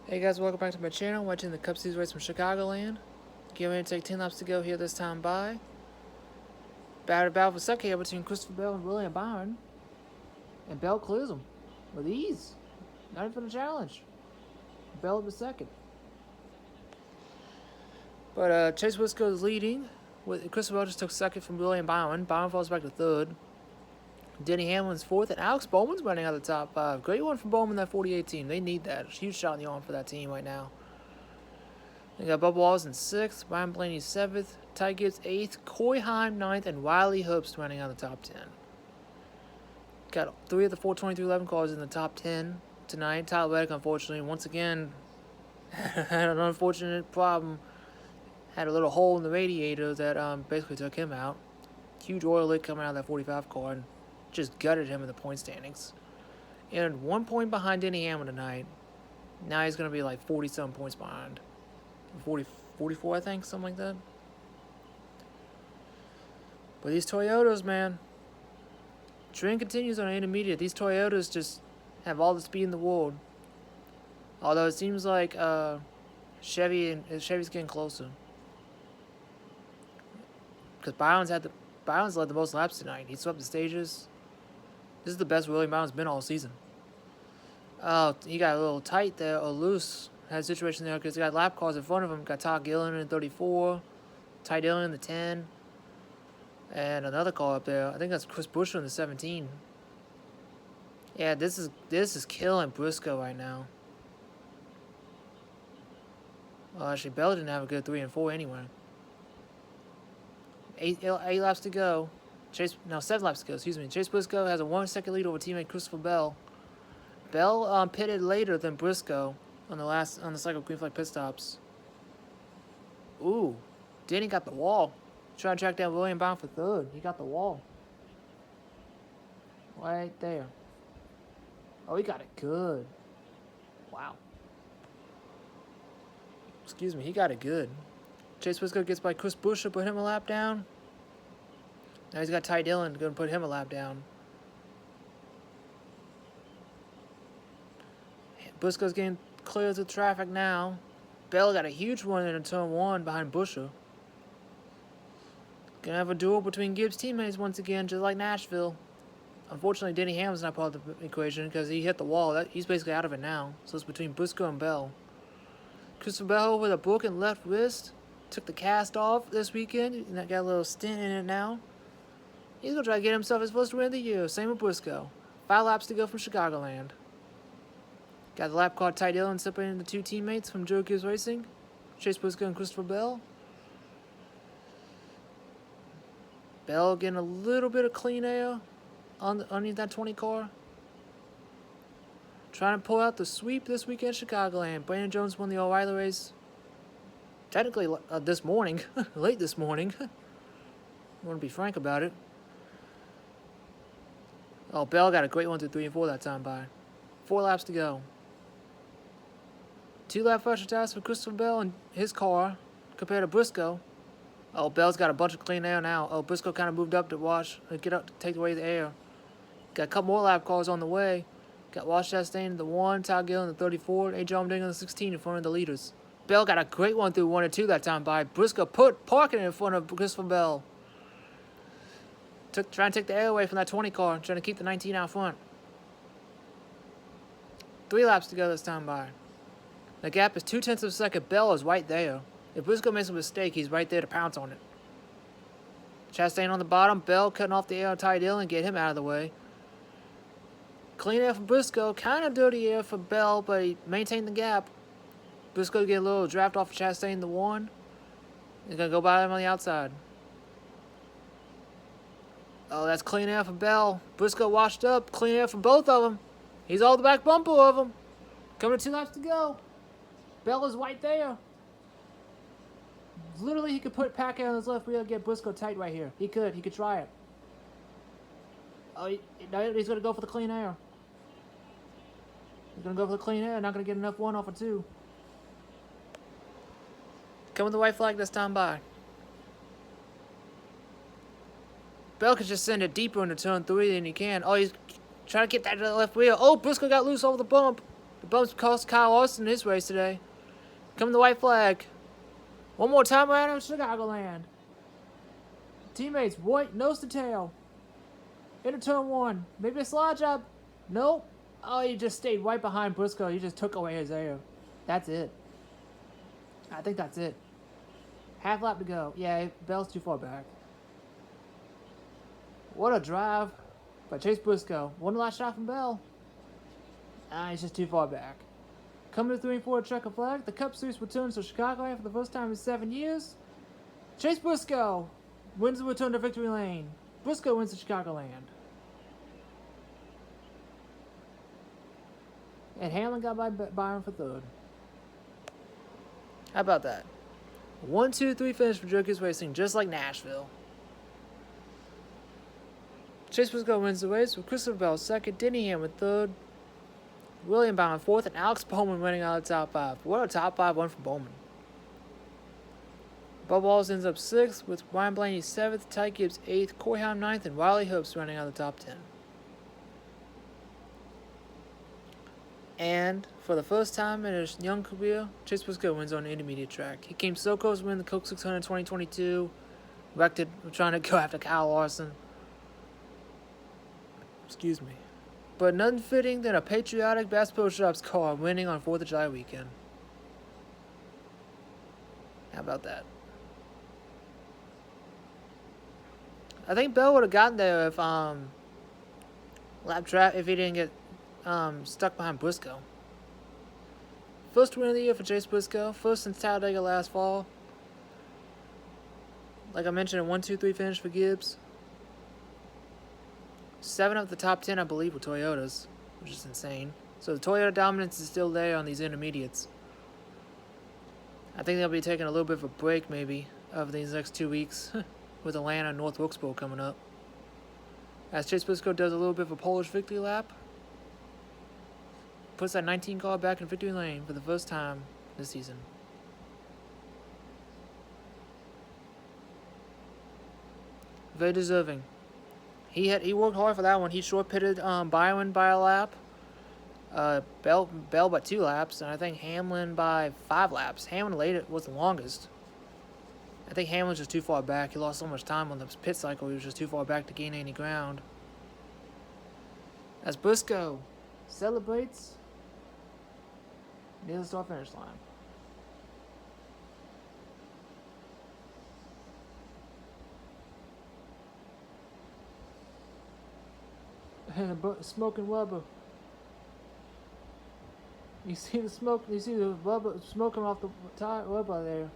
Hey guys, welcome back to my channel. Watching the Cup Series race from Chicagoland. Getting ready to take 10 laps to go here this time by. Battle for second here between Christopher Bell and William Byron. And Bell clears him with ease. Not even a challenge. Bell up to second. But Chase Briscoe is leading. Christopher Bell just took second from William Byron. Byron falls back to third. Denny Hamlin's fourth, and Alex Bowman's running out of the top five. Great one from Bowman, that 48 team. They need that. Huge shot in the arm for that team right now. They got Bubba Wallace in sixth, Ryan Blaney seventh, Ty Gibbs eighth, Coy Heim ninth, and Wiley Herbst running out of the top 10. Got three of the 423.11 cars in the top 10 tonight. Tyler Reddick, unfortunately, once again, had an unfortunate problem. Had a little hole in the radiator that basically took him out. Huge oil leak coming out of that 45 car and just gutted him in the point standings. And 1 point behind Denny Hamlin tonight. Now he's going to be like 40-some points behind. 44, I think, something like that. But these Toyotas, man. Trend continues on intermediate. These Toyotas just have all the speed in the world. Although it seems like Chevy's getting closer. Because Byron's led the most laps tonight. He swept the stages. This is the best William Byron's been all season. Oh, he got a little tight there, or loose. Had a situation there because he got lap cars in front of him. Got Todd Gillen in 34, Ty Dillon in the 10, and another car up there. I think that's Chris Buescher in the 17. Yeah, this is killing Briscoe right now. Well, actually, Bell didn't have a good 3 and 4 anyway. Eight laps to go. 7 laps to go. Excuse me. Chase Briscoe has a 1 second lead over teammate Christopher Bell. Bell pitted later than Briscoe on the cycle green flag pit stops. Ooh, Denny got the wall. Trying to track down William Byron for third. He got the wall. Right there. Oh, he got it good. Wow. Excuse me, he got it good. Chase Briscoe gets by Chris Buescher, put him a lap down. Now he's got Ty Dillon, going to put him a lap down. Briscoe's getting clear of the traffic now. Bell got a huge one in turn 1 behind Buescher. Gonna have a duel between Gibbs' teammates once again, just like Nashville. Unfortunately, Denny Hamlin's not part of the equation because he hit the wall. He's basically out of it now. So it's between Briscoe and Bell. Christopher Bell with a broken left wrist. Took the cast off this weekend. And got a little stint in it now. He's going to try to get himself his first win of the year. Same with Briscoe. 5 laps to go from Chicagoland. Got the lap car Ty Dillon separating the 2 teammates from Joe Gibbs Racing. Chase Briscoe and Christopher Bell. Bell getting a little bit of clean air underneath that 20 car. Trying to pull out the sweep this weekend at Chicagoland. Brandon Jones won the O'Reilly race. Technically this morning. Late this morning. I want to be frank about it. Oh, Bell got a great 1 through 3 and 4 that time by. 4 laps to go. 2 lap pressure test for Christopher Bell and his car compared to Briscoe. Oh, Bell's got a bunch of clean air now. Oh, Briscoe kind of moved up to get up to take away the air. Got a couple more lap cars on the way. Got Wash Chastain in the 1, Todd Gill in the 34, A. John Ding in the 16 in front of the leaders. Bell got a great 1 through 1 and 2 that time by. Briscoe parking in front of Christopher Bell. Trying to take the air away from that 20 car, trying to keep the 19 out front. 3 laps to go this time by. The gap is 0.2 of a second. Bell is right there. If Briscoe makes a mistake, he's right there to pounce on it. Chastain on the bottom. Bell cutting off the air on Ty Dillon, get him out of the way. Clean air for Briscoe. Kind of dirty air for Bell, but he maintained the gap. Briscoe get a little draft off of Chastain the 1. He's going to go by him on the outside. Oh, that's clean air for Bell. Briscoe washed up. Clean air for both of them. He's all the back bumper of them. Coming to 2 laps to go. Bell is right there. Literally, he could put Packard on his left wheel and get Briscoe tight right here. He could try it. Oh, he's going to go for the clean air. He's going to go for the clean air. Not going to get enough 1 off of 2. Coming with the white flag this time by. Bell could just send it deeper into turn 3 than he can. Oh, he's trying to get that to the left wheel. Oh, Briscoe got loose over the bump. The bumps cost Kyle Larson his race today. Coming the white flag. One more time around Chicagoland. Teammates, white, nose to tail. Into turn one. Maybe a slide job. Nope. Oh, he just stayed right behind Briscoe. He just took away his air. That's it. I think that's it. Half lap to go. Yeah, Bell's too far back. What a drive by Chase Briscoe. One last shot from Bell. He's just too far back. Coming to 3 and 4 checker flag. The Cup Series returns to Chicagoland for the first time in 7 years. Chase Briscoe wins the return to victory lane. Briscoe wins to Chicagoland. And Hamlin got by Byron for third. How about that? 1, 2, 3 finish for Jerky's Racing, just like Nashville. Chase Briscoe wins the race with Christopher Bell second, Denny Hamlin third, William Byron fourth, and Alex Bowman winning out of the top 5. What a top 5 one for Bowman. Bubba Wallace ends up 6th with Ryan Blaney 7th, Ty Gibbs 8th, Corey Haim 9th, and Riley Hopes running out of the top 10. And for the first time in his young career, Chase Briscoe wins on an intermediate track. He came so close to winning the Coke 600 in 2022, wrecked it trying to go after Kyle Larson. Excuse me. But none fitting than a patriotic Bass Pro Shops car winning on 4th of July weekend. How about that? I think Bell would have gotten there if if he didn't get stuck behind Briscoe. First win of the year for Chase Briscoe. First since Talladega last fall. Like I mentioned, a 1, 2, 3 finish for Gibbs. 7 of the top 10, I believe, were Toyotas, which is insane. So the Toyota dominance is still there on these intermediates. I think they'll be taking a little bit of a break, maybe, over these next 2 weeks, with Atlanta and North Wilkesboro coming up. As Chase Briscoe does a little bit of a Polish victory lap, puts that 19 car back in victory lane for the first time this season. Very deserving. He worked hard for that one. He short pitted Byron by a lap, Bell by 2 laps, and I think Hamlin by 5 laps. Hamlin was the longest. I think Hamlin's just too far back. He lost so much time on the pit cycle. He was just too far back to gain any ground. As Briscoe celebrates near the start finish line. Smoking rubber. You see the smoke. You see the rubber smoking off the tire rubber there.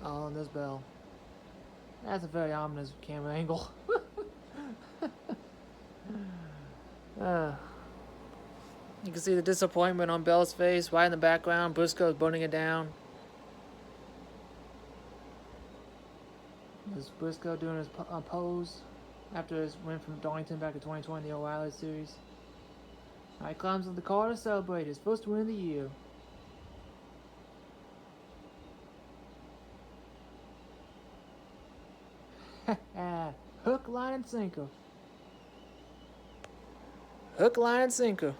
Oh, and there's Bell. That's a very ominous camera angle. You can see the disappointment on Bell's face right in the background. Briscoe's burning it down. There's Briscoe doing his pose after his win from Darlington back in 2020 in the O'Reilly Series. He climbs in the car to celebrate his first win of the year. Hook, line, and sinker. Hook, line, and sinker.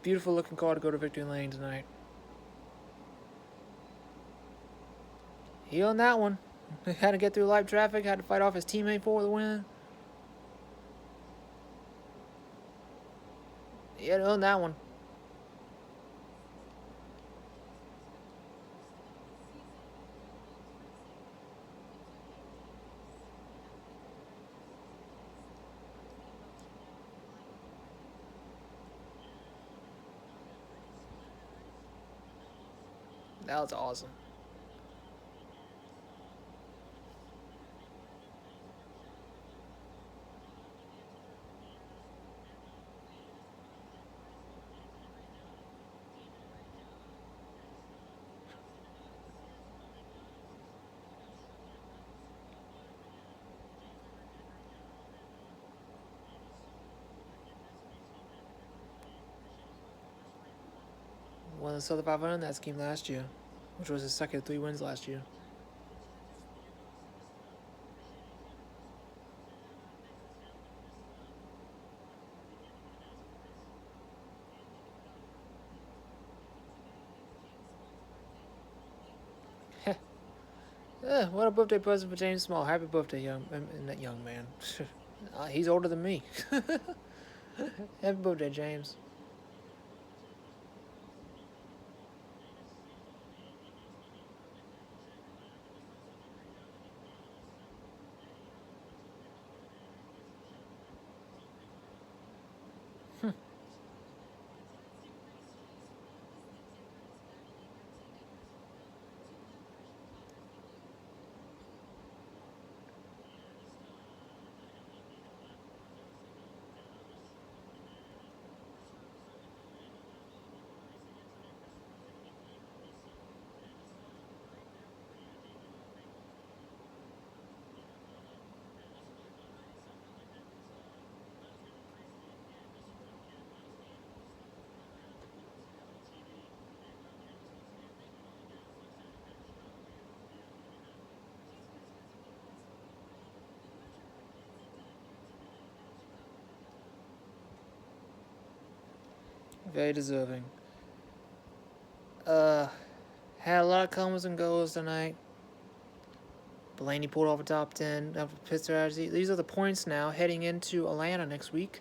Beautiful looking car to go to victory lane tonight. He owned that one. Had to get through light traffic, had to fight off his teammate for the win. He had to own that one. That was awesome. won the Southern 500 in that scheme last year, which was his second 3 wins last year. What a birthday present for James Small. Happy birthday, young man. He's older than me. Happy birthday, James. Very deserving. Had a lot of comers and goes tonight. Blaney pulled off a top 10 after pit strategy. These are the points now heading into Atlanta next week.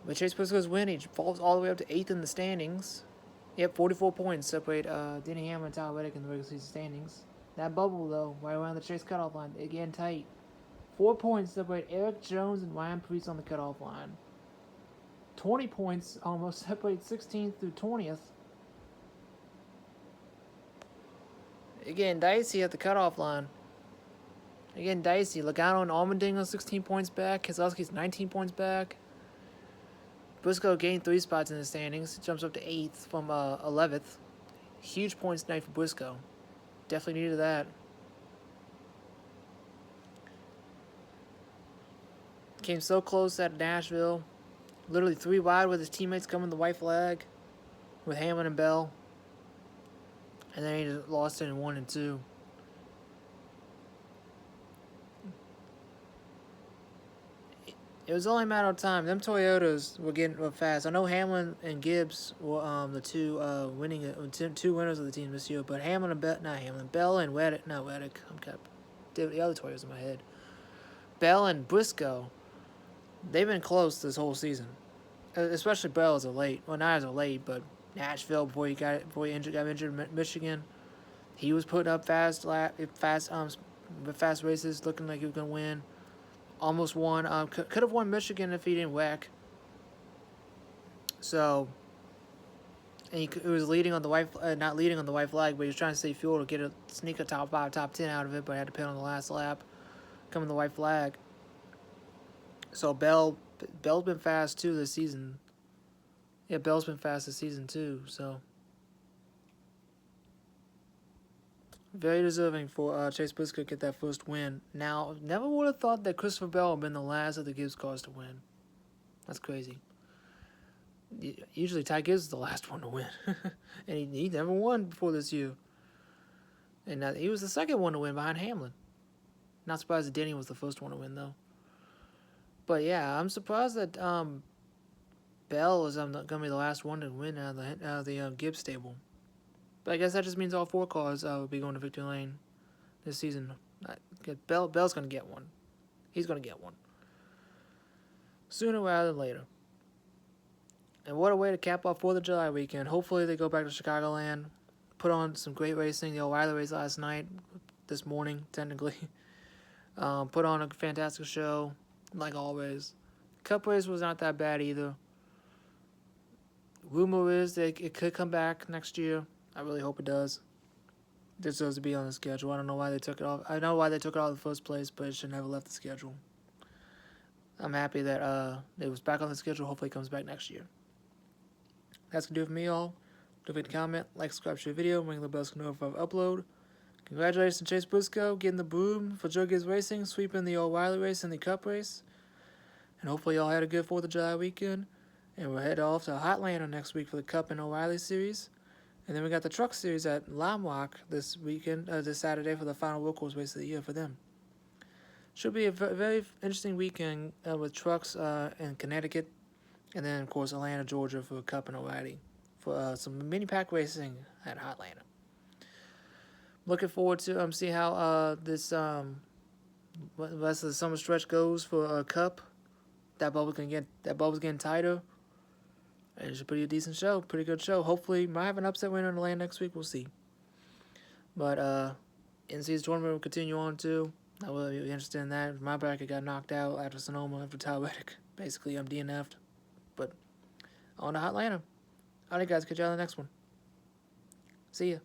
But Chase Briscoe's win, he falls all the way up to 8th in the standings. Yep, 44 points separate Denny Hamlin and Tyler Reddick in the regular season standings. That bubble, though, right around the Chase cutoff line, again tight. 4 points separate Eric Jones and Ryan Preece on the cutoff line. 20 points almost separate 16th through 20th. Again, dicey at the cutoff line. Again, dicey. Logano and Allmendinger 16 points back. Keselowski's 19 points back. Briscoe gained 3 spots in the standings. Jumps up to 8th from 11th. Huge points tonight for Briscoe. Definitely needed that. Came so close at Nashville. Literally 3 wide with his teammates coming the white flag with Hamlin and Bell. And then he just lost it in 1 and 2. It was only a matter of time. Them Toyotas were fast. I know Hamlin and Gibbs were the two winners of the team this year. But Bell and Reddick. Not Reddick. The other Toyotas in my head. Bell and Briscoe. They've been close this whole season. Especially Bell as a late. Well, not as a late, but Nashville before he got injured in Michigan. He was putting up fast races, looking like he was gonna win. Almost won. Could have won Michigan if he didn't whack. So, and he was leading on the not leading on the white flag, but he was trying to save fuel to sneak a top 5, top 10 out of it, but had to pit on the last lap, coming the white flag. So Bell's been fast too this season. Yeah, Bell's been fast this season too. So very deserving for Chase Briscoe to get that first win. Now, never would have thought that Christopher Bell would have been the last of the Gibbs cars to win. That's crazy. Usually Ty Gibbs is the last one to win. And he never won before this year. And he was the second one to win behind Hamlin. Not surprised that Denny was the first one to win, though. But yeah, I'm surprised that Bell is going to be the last one to win out of the Gibbs stable. But I guess that just means all 4 cars will be going to victory lane this season. Bell's going to get one. He's going to get one. Sooner rather than later. And what a way to cap off 4th of July weekend. Hopefully they go back to Chicagoland. Put on some great racing. The O'Reilly race last night. This morning, technically. Put on a fantastic show. Like always. Cup race was not that bad either. Rumor is that it could come back next year. I really hope it does. It deserves to be on the schedule. I don't know why they took it off. I know why they took it off in the first place, but it should never left the schedule. I'm happy that it was back on the schedule. Hopefully it comes back next year. That's going to do it for me, all. Don't forget to comment, like, subscribe to the video, ring the bell so you know if I upload. Congratulations to Chase Briscoe getting the boom for Joe Gibbs Racing, sweeping the O'Reilly race and the Cup race. And hopefully y'all had a good 4th of July weekend. And we'll head off to Hotlanta next week for the Cup and O'Reilly Series. And then we got the Truck Series at Lime Rock this weekend, this Saturday for the final road course race of the year for them. Should be a very interesting weekend with trucks in Connecticut, and then of course Atlanta, Georgia for Cup and O'Reilly for some mini pack racing at Hotlanta. Looking forward to see how this the rest of the summer stretch goes for Cup. That bubble's getting tighter. And it should be a decent show, pretty good show. Hopefully, might have an upset winner in Atlanta next week. We'll see. But NC's tournament will continue on too. I will be interested in that. My bracket got knocked out after Sonoma, after Tyler Reddick. Basically, I'm DNF'd. But on to Hotlanta. All right, guys. Catch you on the next one. See ya.